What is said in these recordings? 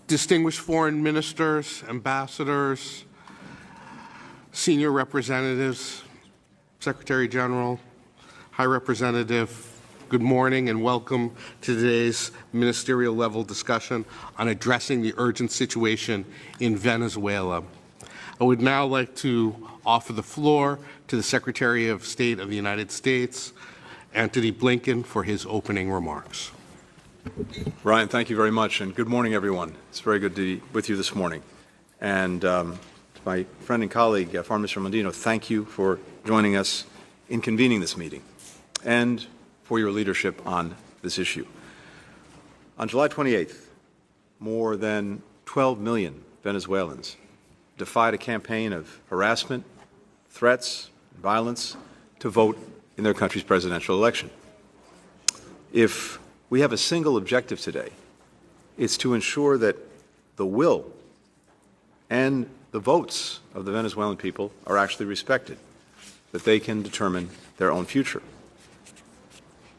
distinguished foreign ministers, ambassadors, senior representatives, Secretary General, High Representative, good morning and welcome to today's ministerial level discussion on addressing the urgent situation in Venezuela. I would now like to offer the floor to the Secretary of State of the United States, Antony Blinken, for his opening remarks. Ryan, thank you very much, and good morning, everyone. It's very good to be with you this morning. And to my friend and colleague, Foreign Minister Mondino, thank you for joining us in convening this meeting and for your leadership on this issue. On July 28th, more than 12 million Venezuelans defied a campaign of harassment, threats, and violence to vote in their country's presidential election. If we have a single objective today, it's to ensure that the will and the votes of the Venezuelan people are actually respected, that they can determine their own future.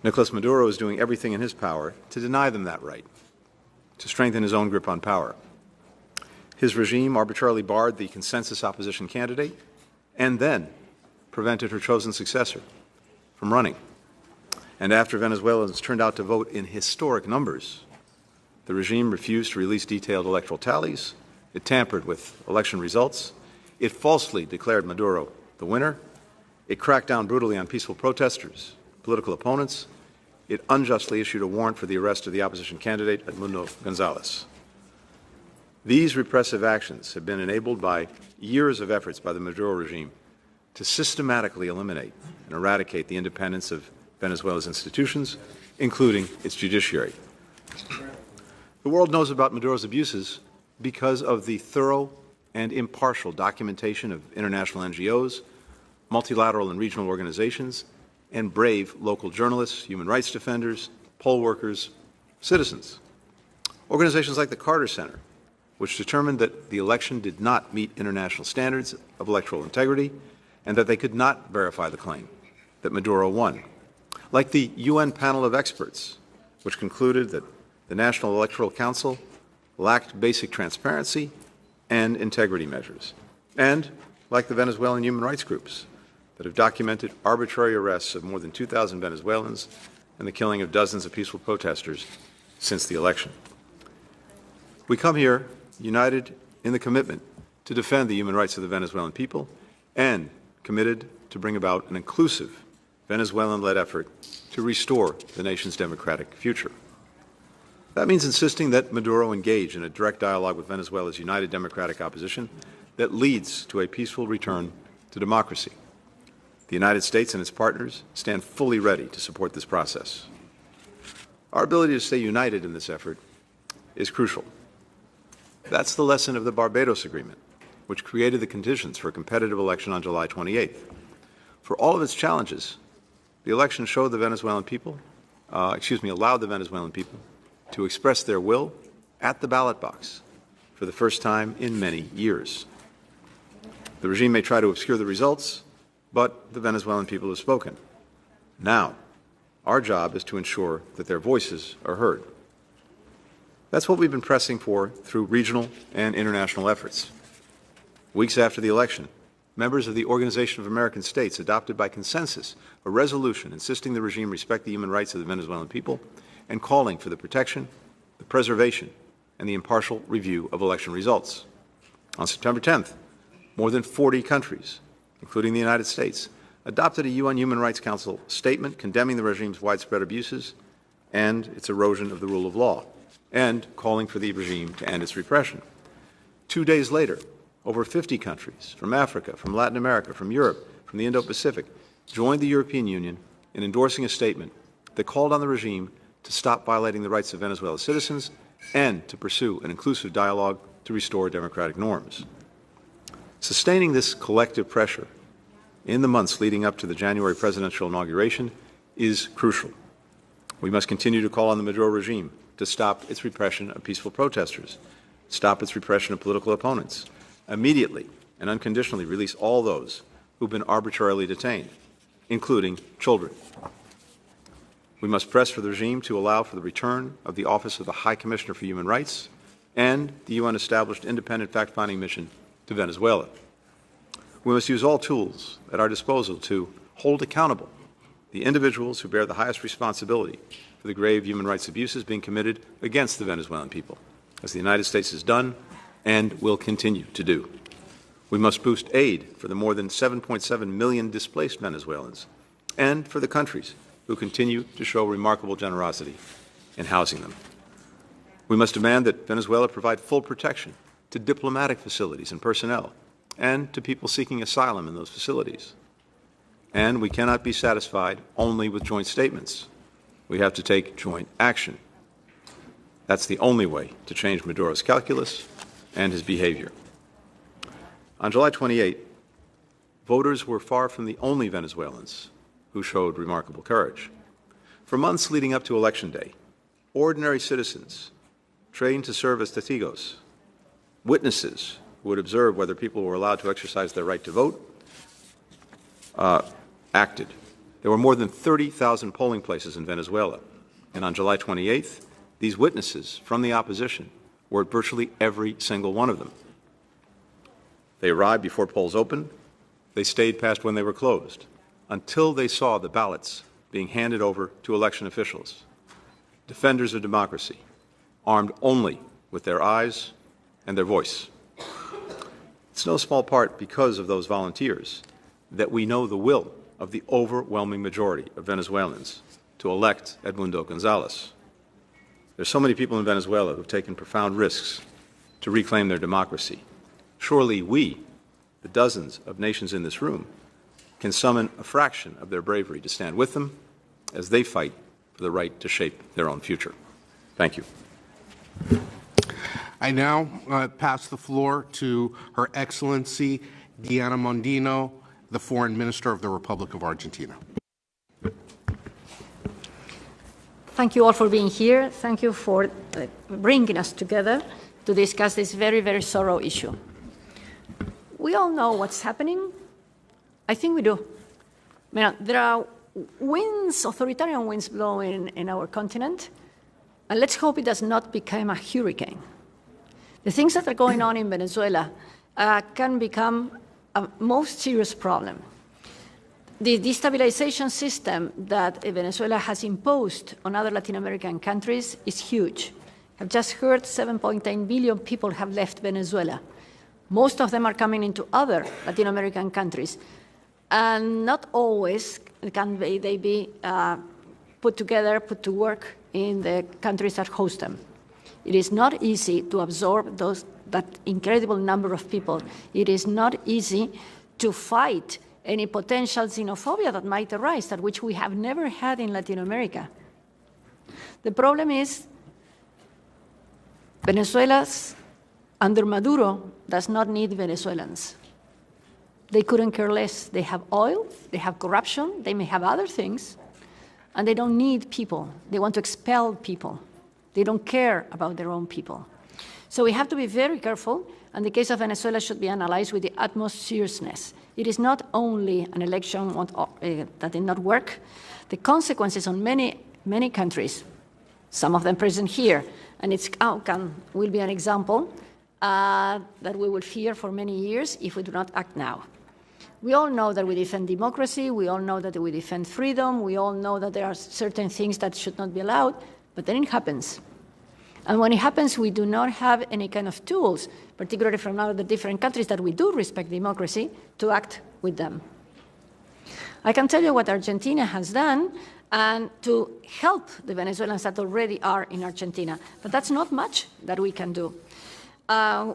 Nicolas Maduro is doing everything in his power to deny them that right, to strengthen his own grip on power. His regime arbitrarily barred the consensus opposition candidate and then prevented her chosen successor from running. And after Venezuelans turned out to vote in historic numbers, the regime refused to release detailed electoral tallies. It tampered with election results. It falsely declared Maduro the winner. It cracked down brutally on peaceful protesters, political opponents. It unjustly issued a warrant for the arrest of the opposition candidate, Edmundo Gonzalez. These repressive actions have been enabled by years of efforts by the Maduro regime to systematically eliminate and eradicate the independence of Venezuela's institutions, including its judiciary. The world knows about Maduro's abuses because of the thorough and impartial documentation of international NGOs, multilateral and regional organizations, and brave local journalists, human rights defenders, poll workers, citizens. Organizations like the Carter Center, which determined that the election did not meet international standards of electoral integrity and that they could not verify the claim that Maduro won. Like the UN panel of experts, which concluded that the National Electoral Council lacked basic transparency and integrity measures. And like the Venezuelan human rights groups that have documented arbitrary arrests of more than 2,000 Venezuelans and the killing of dozens of peaceful protesters since the election. We come here united in the commitment to defend the human rights of the Venezuelan people and committed to bring about an inclusive Venezuelan-led effort to restore the nation's democratic future. That means insisting that Maduro engage in a direct dialogue with Venezuela's united democratic opposition that leads to a peaceful return to democracy. The United States and its partners stand fully ready to support this process. Our ability to stay united in this effort is crucial. That's the lesson of the Barbados Agreement, which created the conditions for a competitive election on July 28th. For all of its challenges, the election showed the Venezuelan people, allowed the Venezuelan people to express their will at the ballot box for the first time in many years. The regime may try to obscure the results, but the Venezuelan people have spoken. Now, our job is to ensure that their voices are heard. That's what we've been pressing for through regional and international efforts. Weeks after the election, members of the Organization of American States adopted by consensus a resolution insisting the regime respect the human rights of the Venezuelan people and calling for the protection, the preservation, and the impartial review of election results. On September 10th, more than 40 countries, including the United States, adopted a UN Human Rights Council statement condemning the regime's widespread abuses and its erosion of the rule of law, and calling for the regime to end its repression. 2 days later, over 50 countries from Africa, from Latin America, from Europe, from the Indo-Pacific joined the European Union in endorsing a statement that called on the regime to stop violating the rights of Venezuela's citizens and to pursue an inclusive dialogue to restore democratic norms. Sustaining this collective pressure in the months leading up to the January presidential inauguration is crucial. We must continue to call on the Maduro regime to stop its repression of peaceful protesters, stop its repression of political opponents, immediately and unconditionally release all those who've been arbitrarily detained, including children. We must press for the regime to allow for the return of the Office of the High Commissioner for Human Rights, and the UN-established independent fact-finding mission to Venezuela. We must use all tools at our disposal to hold accountable the individuals who bear the highest responsibility for the grave human rights abuses being committed against the Venezuelan people, as the United States has done and will continue to do. We must boost aid for the more than 7.7 million displaced Venezuelans and for the countries who continue to show remarkable generosity in housing them. We must demand that Venezuela provide full protection to diplomatic facilities and personnel and to people seeking asylum in those facilities. And we cannot be satisfied only with joint statements. We have to take joint action. That's the only way to change Maduro's calculus and his behavior. On July 28, voters were far from the only Venezuelans who showed remarkable courage. For months leading up to Election Day, ordinary citizens trained to serve as testigos, witnesses who would observe whether people were allowed to exercise their right to vote, acted. There were more than 30,000 polling places in Venezuela, and on July 28th, these witnesses from the opposition were at virtually every single one of them. They arrived before polls opened. They stayed past when they were closed, until they saw the ballots being handed over to election officials, defenders of democracy, armed only with their eyes and their voice. It's no small part because of those volunteers that we know the will of the overwhelming majority of Venezuelans to elect Edmundo Gonzalez. There's so many people in Venezuela who've taken profound risks to reclaim their democracy. Surely we, the dozens of nations in this room, can summon a fraction of their bravery to stand with them as they fight for the right to shape their own future. Thank you. I now pass the floor to Her Excellency Diana Mondino, the Foreign Minister of the Republic of Argentina. Thank you all for being here. Thank you for bringing us together to discuss this very, very thorough issue. We all know what's happening. I think we do. There are winds, authoritarian winds blowing in our continent, and let's hope it does not become a hurricane. The things that are going on in Venezuela can become a most serious problem. The destabilization system that Venezuela has imposed on other Latin American countries is huge. I've just heard 7.9 billion people have left Venezuela. Most of them are coming into other Latin American countries. And not always can they be put together, put to work in the countries that host them. It is not easy to absorb that incredible number of people. It is not easy to fight any potential xenophobia that might arise, that which we have never had in Latin America. The problem is Venezuela's, under Maduro, does not need Venezuelans. They couldn't care less. They have oil, they have corruption, they may have other things, and they don't need people. They want to expel people. They don't care about their own people. So we have to be very careful, and the case of Venezuela should be analyzed with the utmost seriousnness. It is not only an election that did not work. The consequences on many, many countries, some of them present here, and its outcome will be an example that we will fear for many years if we do not act now. We all know that we defend democracy, we all know that we defend freedom, we all know that there are certain things that should not be allowed, but then it happens. And when it happens, we do not have any kind of tools, particularly from other different countries that we do respect democracy, to act with them. I can tell you what Argentina has done and to help the Venezuelans that already are in Argentina, but that's not much that we can do.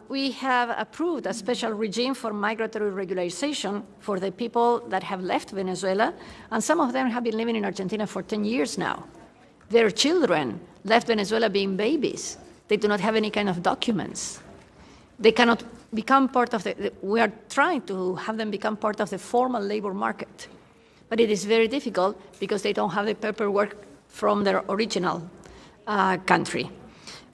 We have approved a special regime for migratory regularization for the people that have left Venezuela, and some of them have been living in Argentina for 10 years now. Their children left Venezuela being babies. They do not have any kind of documents. They cannot become part of we are trying to have them become part of the formal labor market. But it is very difficult because they don't have the paperwork from their original country.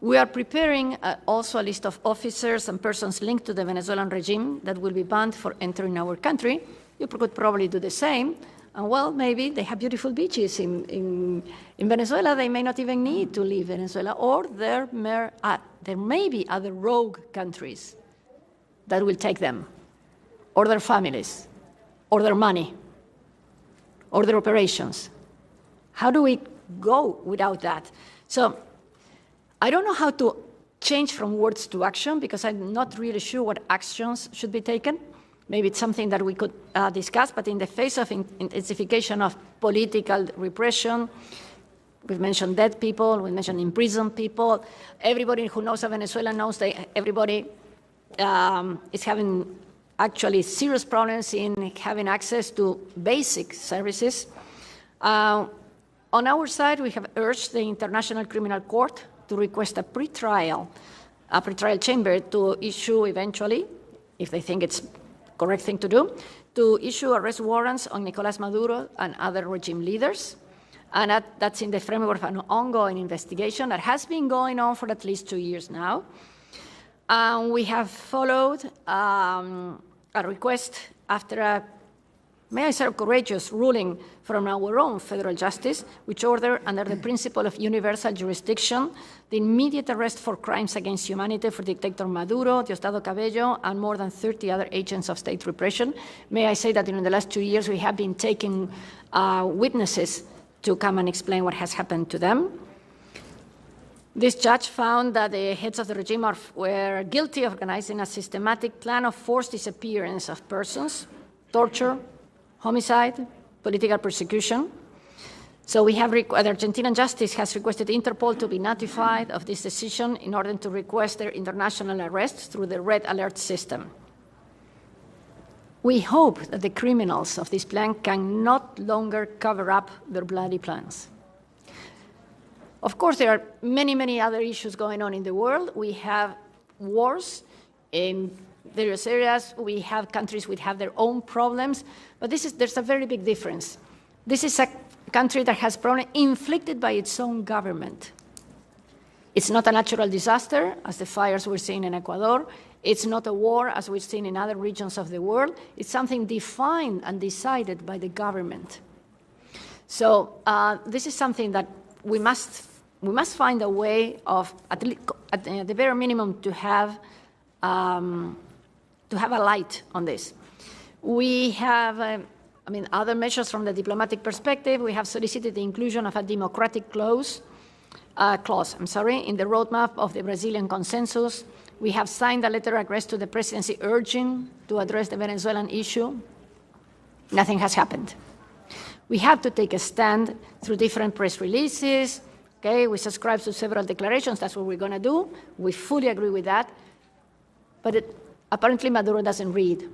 We are preparing also a list of officers and persons linked to the Venezuelan regime that will be banned for entering our country. You could probably do the same. And well, maybe they have beautiful beaches in Venezuela. They may not even need to leave Venezuela. Or there may be other rogue countries that will take them, or their families, or their money, or their operations. How do we go without that? So I don't know how to change from words to action, because I'm not really sure what actions should be taken. Maybe it's something that we could discuss, but in the face of intensification of political repression, we've mentioned dead people, we mentioned imprisoned people. Everybody who knows of Venezuela knows that everybody is having actually serious problems in having access to basic services. On our side, we have urged the International Criminal Court to request a pretrial chamber to issue eventually, if they think it's correct thing to do, to issue arrest warrants on Nicolás Maduro and other regime leaders. And that's in the framework of an ongoing investigation that has been going on for at least 2 years now. We have followed a request after a, may I say, a courageous ruling from our own federal justice, which ordered, under the principle of universal jurisdiction, the immediate arrest for crimes against humanity for dictator Maduro, Diosdado Cabello, and more than 30 other agents of state repression. May I say that in the last 2 years, we have been taking witnesses to come and explain what has happened to them. This judge found that the heads of the regime were guilty of organizing a systematic plan of forced disappearance of persons, torture, homicide, political persecution. So we have the Argentinian justice has requested Interpol to be notified of this decision in order to request their international arrest through the red alert system. We hope that the criminals of this plan can not longer cover up their bloody plans. Of course, there are many, many other issues going on in the world. We have wars in various areas. We have countries which have their own problems. But there's a very big difference. This is a country that has problems inflicted by its own government. It's not a natural disaster, as the fires we're seeing in Ecuador. It's not a war, as we've seen in other regions of the world. It's something defined and decided by the government. So this is something that we must find a way of, at the very minimum, to have a light on this. We have, other measures from the diplomatic perspective. We have solicited the inclusion of a democratic clause in the roadmap of the Brazilian consensus. We have signed a letter addressed to the presidency urging to address the Venezuelan issue. Nothing has happened. We have to take a stand through different press releases. Okay, we subscribe to several declarations. That's what we're going to do. We fully agree with that. But apparently Maduro doesn't read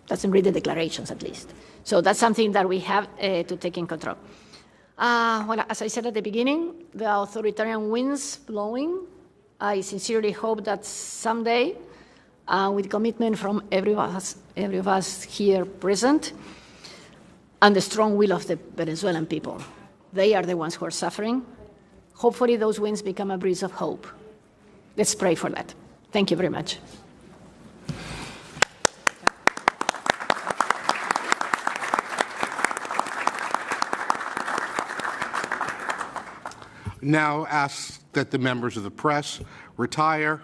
the declarations, at least. So that's something that we have to take in control. Well, as I said at the beginning, the authoritarian winds blowing. I sincerely hope that someday, with commitment from every of us here present, and the strong will of the Venezuelan people, they are the ones who are suffering. Hopefully those winds become a breeze of hope. Let's pray for that. Thank you very much. Now ask that the members of the press retire.